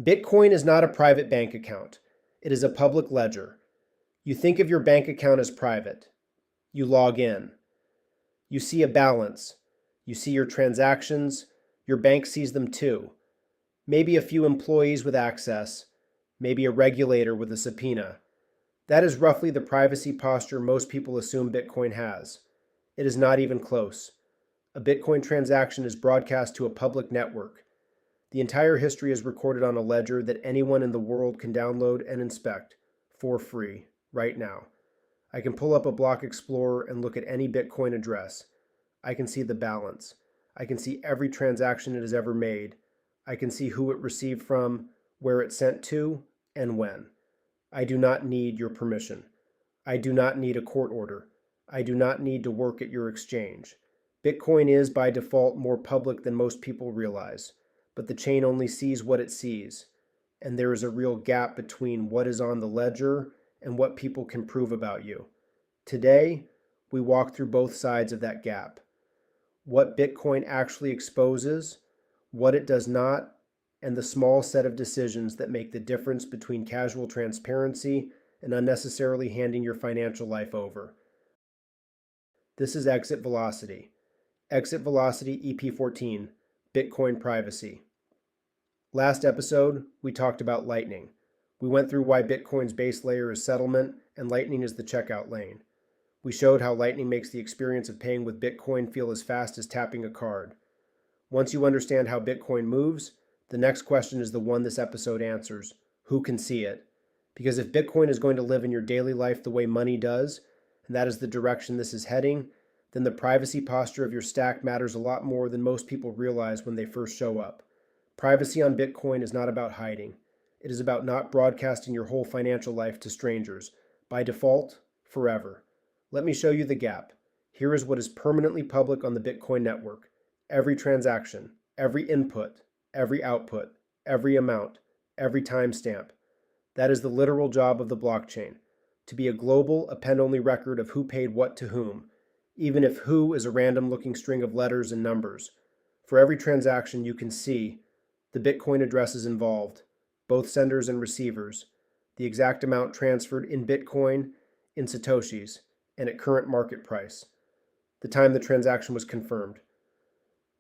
Bitcoin is not a private bank account. It is a public ledger. You think of your bank account as private. You log in. You see a balance. You see your transactions. Your bank sees them too. Maybe a few employees with access. Maybe a regulator with a subpoena. That is roughly the privacy posture most people assume Bitcoin has. It is not even close. A Bitcoin transaction is broadcast to a public network. The entire history is recorded on a ledger that anyone in the world can download and inspect for free right now. I can pull up a block explorer and look at any Bitcoin address. I can see the balance. I can see every transaction it has ever made. I can see who it received from, where it sent to, and when. I do not need your permission. I do not need a court order. I do not need to work at your exchange. Bitcoin is by default more public than most people realize, but the chain only sees what it sees, and there is a real gap between what is on the ledger and what people can prove about you. Today, we walk through both sides of that gap. What Bitcoin actually exposes, what it does not, and the small set of decisions that make the difference between casual transparency and unnecessarily handing your financial life over. This is Exit Velocity. Exit Velocity EP14, Bitcoin Privacy. Last episode, we talked about Lightning. We went through why Bitcoin's base layer is settlement and Lightning is the checkout lane. We showed how Lightning makes the experience of paying with Bitcoin feel as fast as tapping a card. Once you understand how Bitcoin moves, the next question is the one this episode answers. Who can see it? Because if Bitcoin is going to live in your daily life the way money does, and that is the direction this is heading, then the privacy posture of your stack matters a lot more than most people realize when they first show up. Privacy on Bitcoin is not about hiding. It is about not broadcasting your whole financial life to strangers, by default, forever. Let me show you the gap. Here is what is permanently public on the Bitcoin network. Every transaction, every input, every output, every amount, every timestamp. That is the literal job of the blockchain, to be a global, append-only record of who paid what to whom, even if who is a random-looking string of letters and numbers. For every transaction you can see the Bitcoin addresses involved, both senders and receivers, the exact amount transferred in Bitcoin, in Satoshis, and at current market price, the time the transaction was confirmed,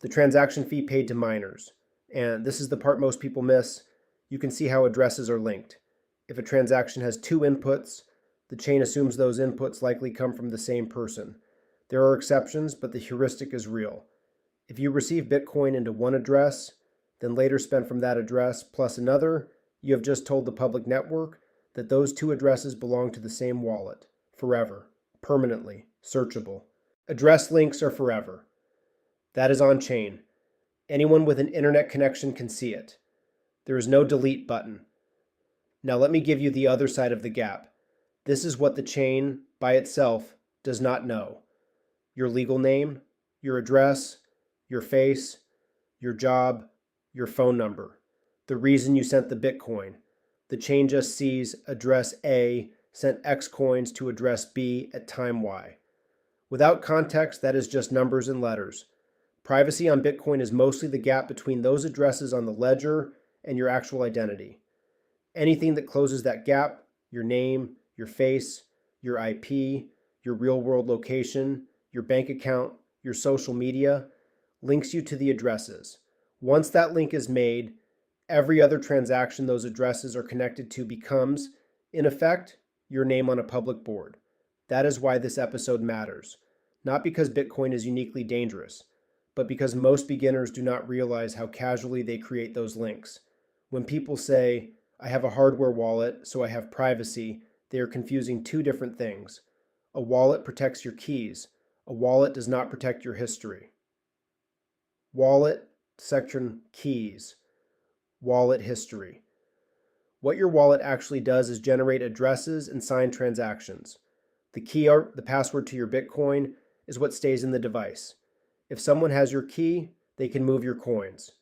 the transaction fee paid to miners, and this is the part most people miss, you can see how addresses are linked. If a transaction has two inputs, the chain assumes those inputs likely come from the same person. There are exceptions, but the heuristic is real. If you receive Bitcoin into one address, then later spent from that address plus another, you have just told the public network that those two addresses belong to the same wallet, forever, permanently, searchable. Address links are forever. That is on chain. Anyone with an internet connection can see it. There is no delete button. Now let me give you the other side of the gap. This is what the chain, by itself, does not know. Your legal name, your address, your face, your job, your phone number, the reason you sent the Bitcoin. The chain just sees address A sent X coins to address B at time Y. Without context, that is just numbers and letters. Privacy on Bitcoin is mostly the gap between those addresses on the ledger and your actual identity. Anything that closes that gap, your name, your face, your IP, your real-world location, your bank account, your social media, links you to the addresses. Once that link is made, every other transaction those addresses are connected to becomes, in effect, your name on a public board. That is why this episode matters. Not because Bitcoin is uniquely dangerous, but because most beginners do not realize how casually they create those links. When people say, I have a hardware wallet, so I have privacy, they are confusing two different things. A wallet protects your keys. A wallet does not protect your history. Wallet, section keys. Wallet history. What your wallet actually does is generate addresses and sign transactions. The key, or the password to your Bitcoin, is what stays in the device. If someone has your key, they can move your coins.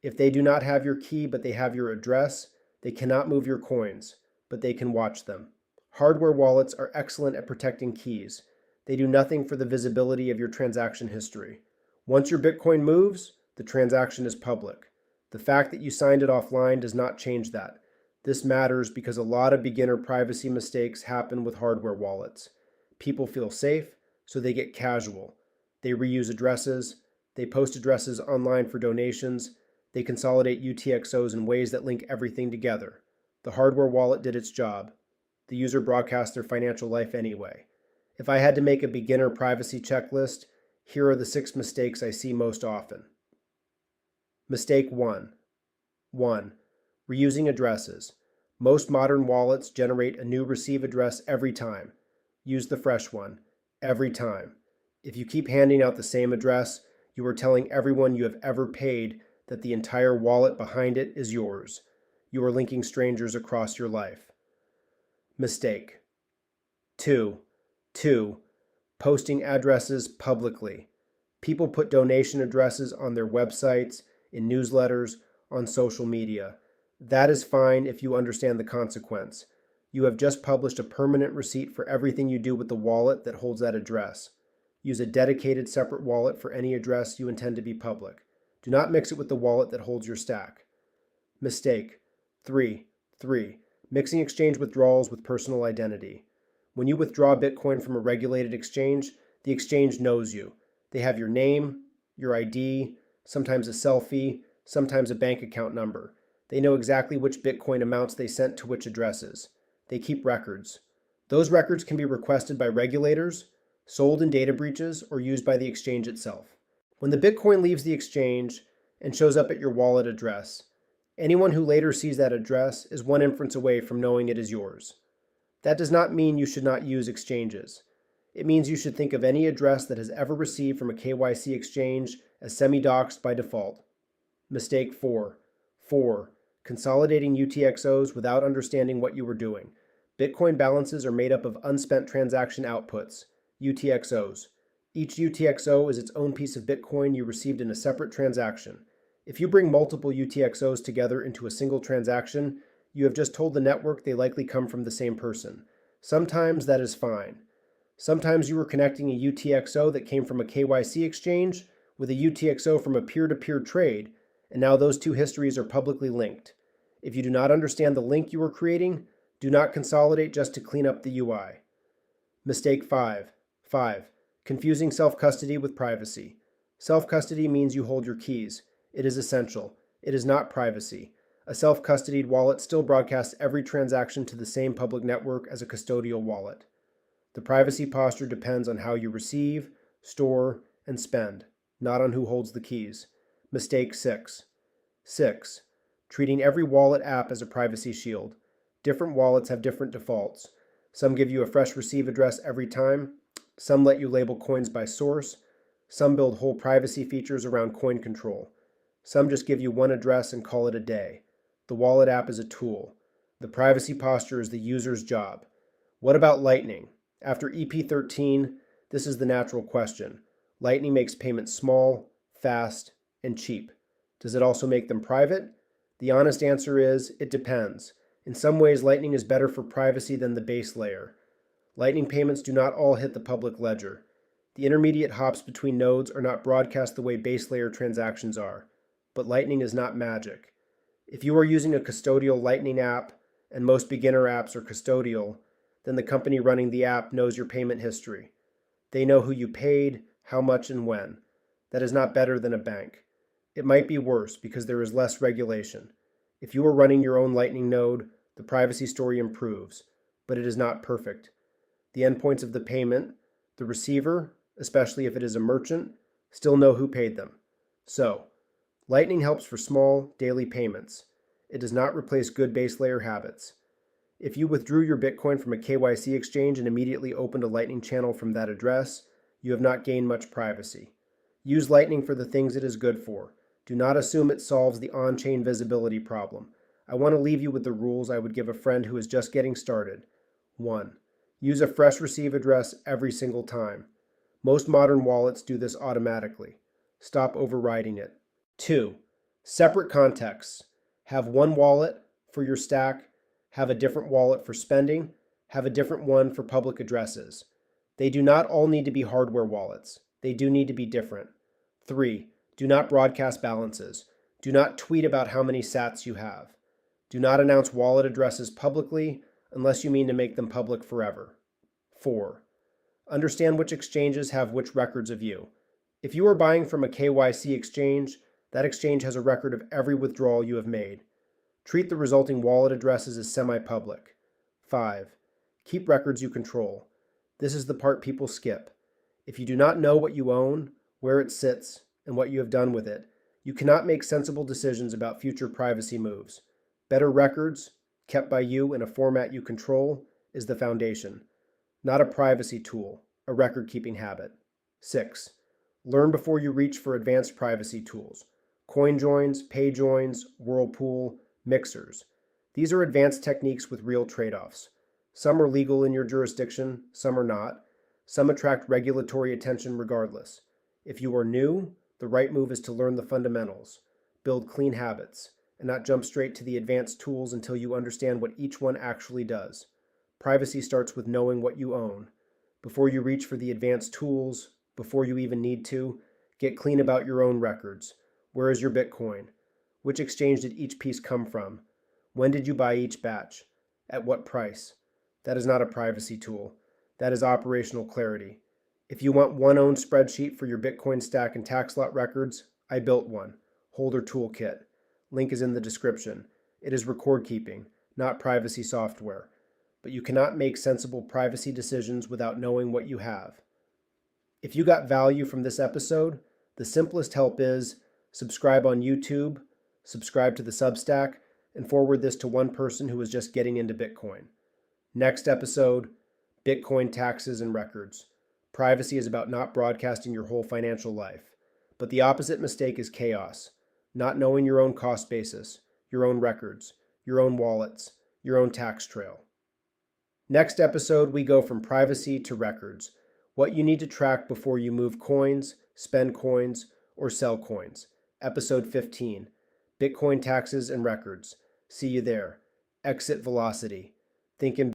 If they do not have your key but they have your address, they cannot move your coins, but they can watch them. Hardware wallets are excellent at protecting keys. They do nothing for the visibility of your transaction history. Once your Bitcoin moves, the transaction is public. The fact that you signed it offline does not change that. This matters because a lot of beginner privacy mistakes happen with hardware wallets. People feel safe, so they get casual. They reuse addresses, they post addresses online for donations, they consolidate UTXOs in ways that link everything together. The hardware wallet did its job. The user broadcast their financial life anyway. If I had to make a beginner privacy checklist, here are the 6 mistakes I see most often. Mistake 1. 1. Reusing addresses. Most modern wallets generate a new receive address every time. Use the fresh one, every time. If you keep handing out the same address, you are telling everyone you have ever paid that the entire wallet behind it is yours. You are linking strangers across your life. Mistake. 2. Posting addresses publicly. People put donation addresses on their websites, in newsletters, on social media. That is fine if you understand the consequence. You have just published a permanent receipt for everything you do with the wallet that holds that address. Use a dedicated separate wallet for any address you intend to be public. Do not mix it with the wallet that holds your stack. Mistake. 3. Mixing exchange withdrawals with personal identity. When you withdraw Bitcoin from a regulated exchange, the exchange knows you. They have your name, your ID, sometimes a selfie, sometimes a bank account number. They know exactly which Bitcoin amounts they sent to which addresses. They keep records. Those records can be requested by regulators, sold in data breaches, or used by the exchange itself. When the Bitcoin leaves the exchange and shows up at your wallet address, anyone who later sees that address is one inference away from knowing it is yours. That does not mean you should not use exchanges. It means you should think of any address that has ever received from a KYC exchange as semi-doxxed by default. Mistake 4. Consolidating UTXOs without understanding what you were doing. Bitcoin balances are made up of unspent transaction outputs, UTXOs. Each UTXO is its own piece of Bitcoin you received in a separate transaction. If you bring multiple UTXOs together into a single transaction, you have just told the network they likely come from the same person. Sometimes that is fine. Sometimes you were connecting a UTXO that came from a KYC exchange with a UTXO from a peer-to-peer trade, and now those two histories are publicly linked. If you do not understand the link you are creating, do not consolidate just to clean up the UI. Mistake 5. Confusing self-custody with privacy. Self-custody means you hold your keys. It is essential. It is not privacy. A self-custodied wallet still broadcasts every transaction to the same public network as a custodial wallet. The privacy posture depends on how you receive, store, and spend, not on who holds the keys. Mistake 6. Treating every wallet app as a privacy shield. Different wallets have different defaults. Some give you a fresh receive address every time. Some let you label coins by source. Some build whole privacy features around coin control. Some just give you one address and call it a day. The wallet app is a tool. The privacy posture is the user's job. What about Lightning? After EP13, this is the natural question. Lightning makes payments small, fast, and cheap. Does it also make them private? The honest answer is, it depends. In some ways, Lightning is better for privacy than the base layer. Lightning payments do not all hit the public ledger. The intermediate hops between nodes are not broadcast the way base layer transactions are. But Lightning is not magic. If you are using a custodial Lightning app, and most beginner apps are custodial, then the company running the app knows your payment history. They know who you paid, how much, and when. That is not better than a bank. It might be worse because there is less regulation. If you are running your own Lightning node, the privacy story improves, but it is not perfect. The endpoints of the payment, the receiver, especially if it is a merchant, still know who paid them. So, Lightning helps for small, daily payments. It does not replace good base layer habits. If you withdrew your Bitcoin from a KYC exchange and immediately opened a Lightning channel from that address, you have not gained much privacy. Use Lightning for the things it is good for. Do not assume it solves the on-chain visibility problem. I want to leave you with the rules I would give a friend who is just getting started. 1. Use a fresh receive address every single time. Most modern wallets do this automatically. Stop overriding it. 2. Separate contexts. Have one wallet for your stack, have a different wallet for spending, have a different one for public addresses. They do not all need to be hardware wallets. They do need to be different. 3. Do not broadcast balances. Do not tweet about how many sats you have. Do not announce wallet addresses publicly unless you mean to make them public forever. 4. Understand which exchanges have which records of you. If you are buying from a KYC exchange, that exchange has a record of every withdrawal you have made. Treat the resulting wallet addresses as semi-public. 5. Keep records you control. This is the part people skip. If you do not know what you own, where it sits, and what you have done with it, you cannot make sensible decisions about future privacy moves. Better records, kept by you in a format you control, is the foundation. Not a privacy tool, a record-keeping habit. 6. Learn before you reach for advanced privacy tools. Coin joins, pay joins, whirlpool, mixers. These are advanced techniques with real trade-offs. Some are legal in your jurisdiction, some are not. Some attract regulatory attention regardless. If you are new, the right move is to learn the fundamentals, build clean habits, and not jump straight to the advanced tools until you understand what each one actually does. Privacy starts with knowing what you own. Before you reach for the advanced tools, before you even need to, get clean about your own records. Where is your Bitcoin? Which exchange did each piece come from? When did you buy each batch? At what price? That is not a privacy tool. That is operational clarity. If you want one owned spreadsheet for your Bitcoin stack and tax lot records, I built one. Holder Toolkit. Link is in the description. It is record keeping, not privacy software. But you cannot make sensible privacy decisions without knowing what you have. If you got value from this episode, the simplest help is subscribe on YouTube, subscribe to the Substack, and forward this to one person who is just getting into Bitcoin. Next episode, Bitcoin taxes and records. Privacy is about not broadcasting your whole financial life. But the opposite mistake is chaos. Not knowing your own cost basis, your own records, your own wallets, your own tax trail. Next episode, we go from privacy to records. What you need to track before you move coins, spend coins, or sell coins. Episode 15. Bitcoin taxes and records. See you there. Exit velocity. Think in